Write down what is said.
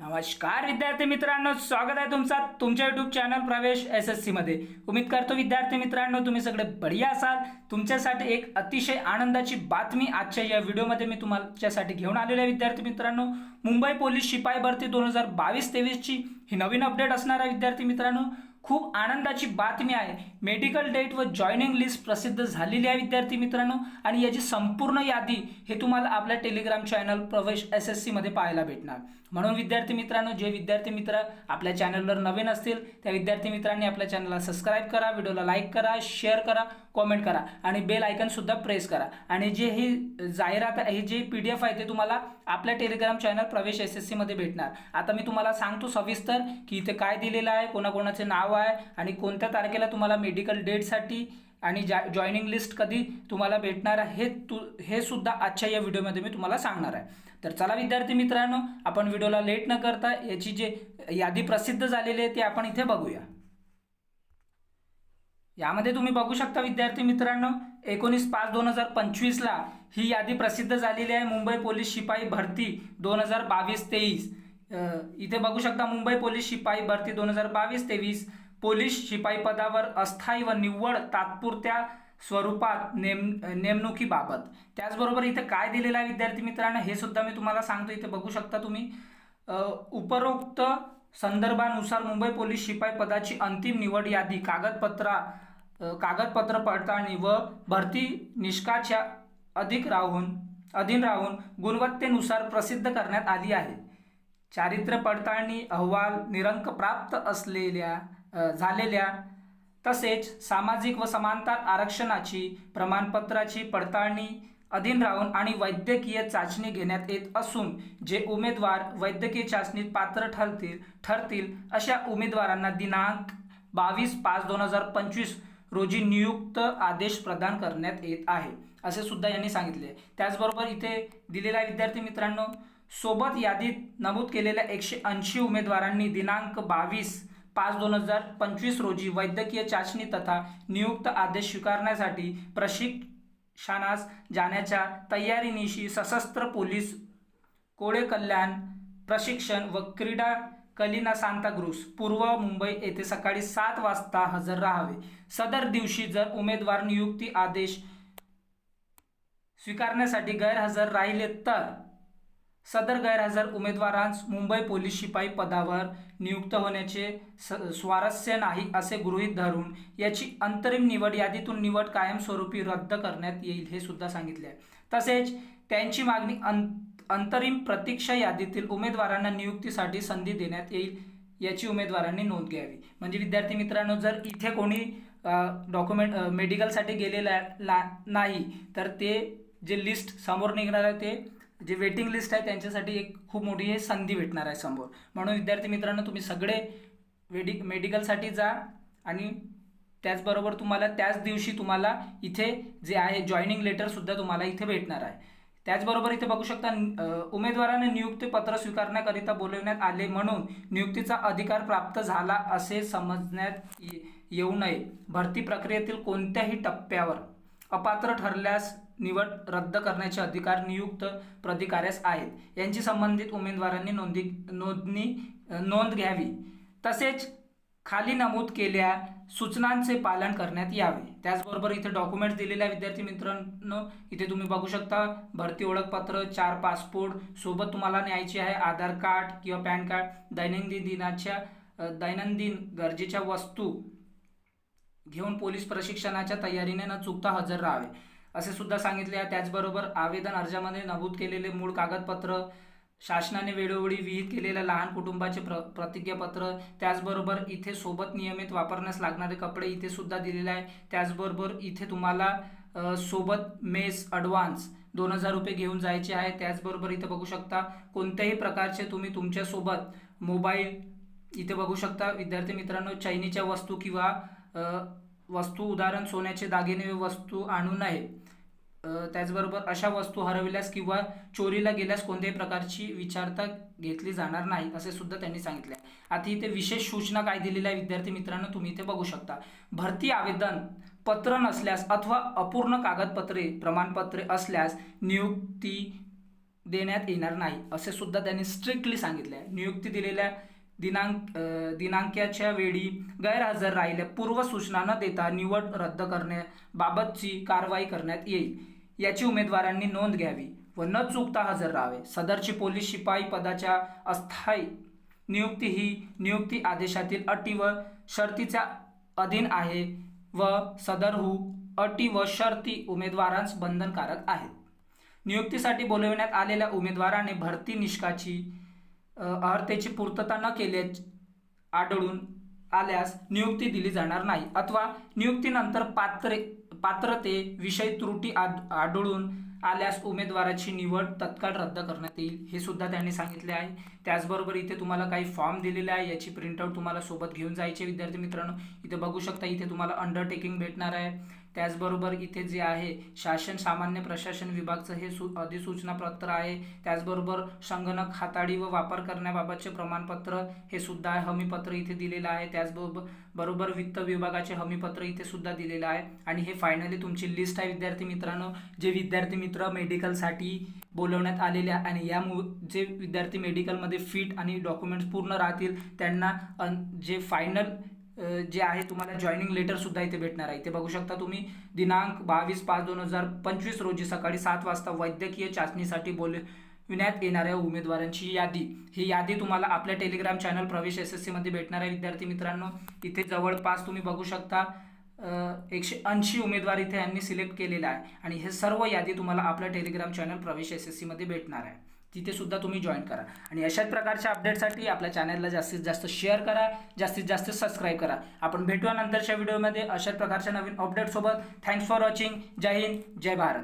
नमस्कार विद्यार्थी मित्रांनो, स्वागत आहे तुमच्या यूट्यूब चॅनल प्रवेश SSC मध्ये। उम्मीद करतो विद्यार्थी मित्रांनो तुम्ही सगळे बढिया असाल। तुमच्यासाठी एक अतिशय आनंदाची बातमी आजच्या या व्हिडिओमध्ये मी तुमच्यासाठी घेऊन आलेलो आहे। विद्यार्थी मित्रांनो, मुंबई पोलीस शिपाई भरती 2022-23 ची ही नवीन अपडेट असणार आहे। विद्यार्थी मित्रांनो, खूप आनंदाची बातमी आहे। मेडिकल डेट व जॉइनिंग लिस्ट प्रसिद्ध झालेली आहे विद्यार्थी मित्रांनो, आणि याची संपूर्ण यादी हे तुम्हाला आपल्या टेलिग्राम चॅनल प्रवेश SSC मध्ये पाहायला भेटणार। म्हणून विद्यार्थी मित्रांनो, जे विद्यार्थी मित्र आपल्या चॅनलवर नवीन असतील त्या विद्यार्थी मित्रांनी आपल्या चॅनलला सबस्क्राइब करा, व्हिडिओला लाईक करा, शेअर करा, कमेंट करा आणि बेल आयकॉन सुद्धा प्रेस करा। आणि जे ही जाहिरात आहे, जे PDF आहे ते तुम्हाला आपल्या टेलिग्राम चॅनल प्रवेश SSC मध्ये भेटणार। आता मी तुम्हाला सांगतो सविस्तर की इथे काय दिलेलं आहे, कोणाकोणाचे नाव आहे आणि कोणत्या तारखेला तुम्हाला मेडिकल डेट साठी आणि जॉइनिंग लिस्ट कधी तुम्हाला भेटणार आहे हे सुद्धा आजच्या या व्हिडिओमध्ये मी तुम्हाला सांगणार आहे। तर चला विद्यार्थी मित्रांनो, आपण व्हिडिओला लेट न करता याची जे यादी प्रसिद्ध झालेली आहे ते आपण इथे बघूया। यामध्ये तुम्ही बघू शकता विद्यार्थी मित्रांनो, 19/5/2025 ला ही यादी प्रसिद्ध झालेली आहे। मुंबई पोलीस शिपाई भरती 2022-23 इथे बघू शकता। मुंबई पोलीस शिपाई भरती 2022-23 पोलीस शिपाई पदावर अस्थायी व निव्वळ तात्पुरत्या स्वरूपात नेमणुकीबाबत। त्याचबरोबर इथे काय दिलेलं आहे विद्यार्थी मित्रांनो हे सुद्धा मी तुम्हाला सांगतो। इथे बघू शकता तुम्ही, उपरोक्त संदर्भानुसार मुंबई पोलीस शिपाई पदाची अंतिम निवड यादी कागदपत्र पडताळणी व भरती निष्काच्या अधीन राहून गुणवत्तेनुसार प्रसिद्ध करण्यात आली आहे। चारित्र्य पडताळणी अहवाल निरंक प्राप्त झालेल्या तसेच सामाजिक व समांतर आरक्षणाची प्रमाणपत्राची पडताळणी अधीन राहून आणि वैद्यकीय चाचणी घेण्यात येत असून जे उमेदवार वैद्यकीय चाचणीत पात्र ठरतील अशा उमेदवारांना दिनांक 22/5/2025 रोजी नियुक्त आदेश प्रदान करण्यात येत आहे, असे सुद्धा यांनी सांगितले। त्याचबरोबर इथे दिलेल्या विद्यार्थी मित्रांनो, सोबत यादीत नमूद केलेल्या 180 उमेदवारांनी दिनांक 22/5/2025 रोजी वैद्यकीय चाचणी तथा नियुक्त आदेश स्वीकारण्यासाठी प्रशिक्षणास जाण्याच्या तयारीनिशी सशस्त्र पोलीस कोळे कल्याण प्रशिक्षण व क्रीडा कलिना सांताक्रूझ पूर्व मुंबई येथे सकाळी 7 वाजता हजर राहावे। सदर दिवशी जर उमेदवार नियुक्ती आदेश स्वीकारण्यासाठी गैरहजर राहिले तर सदर गैरहजर उमेदवारांस मुंबई पोलीस शिपाई पदावर नियुक्त होण्याचे स्वारस्य नाही असे गृहीत धरून याची अंतरिम निवड यादीतून निवड कायमस्वरूपी रद्द करण्यात येईल हे सुद्धा सांगितले आहे। तसेच त्यांची मागणी अंतरिम प्रतीक्षा यादीतील उमेदवारांना नियुक्तीसाठी संधी देण्यात येईल याची उमेदवारांनी नोंद घ्यावी। म्हणजे विद्यार्थी मित्रांनो, जर इथे कोणी डॉक्युमेंट मेडिकलसाठी गेलेला नाही तर ते जे लिस्ट समोर निघणार आहे, ते जे वेटिंग लिस्ट आहे त्यांच्यासाठी एक खूप मोठी संधी भेटणार आहे समोर। म्हणून विद्यार्थी मित्रांनो, तुम्ही सगळे मेडिकलसाठी जा आणि त्याचबरोबर तुम्हाला त्याच दिवशी तुम्हाला इथे जे आहे जॉइनिंग लेटर सुद्धा तुम्हाला इथे भेटणार आहे। त्याचबरोबर इथे बघू शकता, उमेदवाराने नियुक्ती पत्र स्वीकारण्याकरिता बोलवण्यात आले म्हणून नियुक्तीचा अधिकार प्राप्त झाला असे समजण्यात येऊ नये। भरती प्रक्रियेतील कोणत्याही टप्प्यावर अपात्र ठरल्यास निवड रद्द करण्याचे अधिकार नियुक्त प्राधिकाऱ्यास आहेत। यांची संबंधित उमेदवारांनी नोंद घ्यावी। तसेच खाली नमूद केलेल्या सूचनांचे पालन करण्यात यावे। त्याचबरोबर इथे डॉक्युमेंट्स दिलेले आहे विद्यार्थी मित्रांनो, इथे तुम्ही बघू शकता। भरती ओळखपत्र, 4 पासपोर्ट सोबत तुम्हाला न्यायचे आहे, आधार कार्ड किंवा पॅन कार्ड, दैनंदिन गरजेच्या वस्तू घेऊन पोलीस प्रशिक्षणाच्या तयारीने न चुकता हजर राहावे असे सुद्धा सांगितले आहे। त्याचबरोबर आवेदन अर्जामध्ये नमूद केलेले मूळ कागदपत्र, शासनाने वेळोवेळी विहित केलेल्या लहान कुटुंबाचे प्रतिज्ञापत्र, त्याचबरोबर इथे सोबत नियमित वापरण्यास लागणारे कपडे इथे सुद्धा दिलेले आहे। त्याचबरोबर इथे तुम्हाला सोबत मेस ॲडव्हान्स 2000 रुपये घेऊन जायचे आहे। त्याचबरोबर इथे बघू शकता कोणत्याही प्रकारचे तुम्ही तुमच्यासोबत मोबाईल, इथे बघू शकता विद्यार्थी मित्रांनो, चैनीच्या वस्तू किंवा वस्तू उदाहरण सोन्याचे दागिने वस्तू आणू नये। त्याचबरोबर अशा वस्तू हरविल्यास किंवा चोरीला गेल्यास कोणत्याही प्रकारची विचारता घेतली जाणार नाही असे सुद्धा त्यांनी सांगितले। आता इथे विशेष सूचना काय दिलेल्या आहे विद्यार्थी मित्रांनो, तुम्ही इथे बघू शकता। भरती आवेदन पत्र नसल्यास अथवा अपूर्ण कागदपत्रे प्रमाणपत्रे असल्यास नियुक्ती देण्यात येणार नाही असे सुद्धा त्यांनी स्ट्रिक्टली सांगितले आहे. नियुक्ती दिलेल्या दिनांकाच्या वेळी गैरहजर राहिल्या पूर्व सूचना न देता निवड रद्द करण्याबाबतची कारवाई करण्यात येईल याची उमेदवारांनी नोंद घ्यावी व न चुकता हजर राहावे. सदरची पोलीस शिपाई पदाच्या अस्थायी नियुक्ती ही नियुक्ती आदेशातील अटी व शर्तीच्या अधीन आहे व सदरहू अटी व शर्ती उमेदवारांस बंधनकारक आहेत. नियुक्तीसाठी बोलविण्यात आलेल्या उमेदवाराने भरती निकषाची अर्हतेची पूर्तता न केल्याचे आढळून आल्यास नियुक्ती दिली जाणार नाही अथवा नियुक्तीनंतर पात्रतेविषयी त्रुटी आढळून आल्यास उमेदवाराची निवड तत्काळ रद्द करण्यात येईल हे सुद्धा त्यांनी सांगितले आहे. त्याचबरोबर इथे तुम्हाला काही फॉर्म दिलेले आहे, याची प्रिंटआउट तुम्हाला सोबत घेऊन जायचे विद्यार्थी मित्रांनो. इथे बघू शकता, इथे तुम्हाला अंडरटेकिंग भेटणार आहे. त्याचबरोबर इथे जे आहे शासन सामान्य प्रशासन विभागचं हे अधिसूचना पत्र आहे. त्याचबरोबर संगणक हाताळी व वापर करण्याबाबतचे प्रमाणपत्र हे सुद्धा आहे, हमीपत्र इथे दिलेलं आहे. त्याचबरोबर वित्त विभागाचे हमीपत्र इथे सुद्धा दिलेलं आहे. आणि हे फायनली तुमची लिस्ट आहे विद्यार्थी मित्रांनो. जे विद्यार्थी मित्र मेडिकलसाठी बोलवण्यात आलेले आहे आणि या जे विद्यार्थी मेडिकलमध्ये फिट आणि डॉक्युमेंट्स पूर्ण राहतील त्यांना जे फायनल जे आहे तुम्हाला जॉईनिंग लेटर सुद्धा इथे भेटणार आहे. इथे बघू शकता तुम्ही दिनांक 22/5/2025 रोजी सकाळी 7 वाजता वैद्यकीय चाचणीसाठी बोलविण्यात येणाऱ्या उमेदवारांची यादी, ही यादी तुम्हाला आपल्या टेलिग्राम चॅनल प्रवेश SSC मध्ये भेटणार आहे विद्यार्थी मित्रांनो. इथे जवळपास तुम्ही बघू शकता 180 उमेदवार इथे यांनी सिलेक्ट केलेला आहे आणि हे सर्व यादी तुम्हाला आपल्या टेलिग्राम चॅनल प्रवेश SSC मध्ये भेटणार आहे. तिथे सुद्धा तुम्ही जॉईन करा आणि अशाच प्रकारच्या अपडेटसाठी आपल्या चॅनलला जास्तीत जास्त शेअर करा, जास्तीत जास्त सबस्क्राईब करा. आपण भेटूया नंतरच्या व्हिडिओमध्ये अशाच प्रकारच्या नवीन अपडेटसोबत. Thanks for watching. जय हिंद, जय भारत.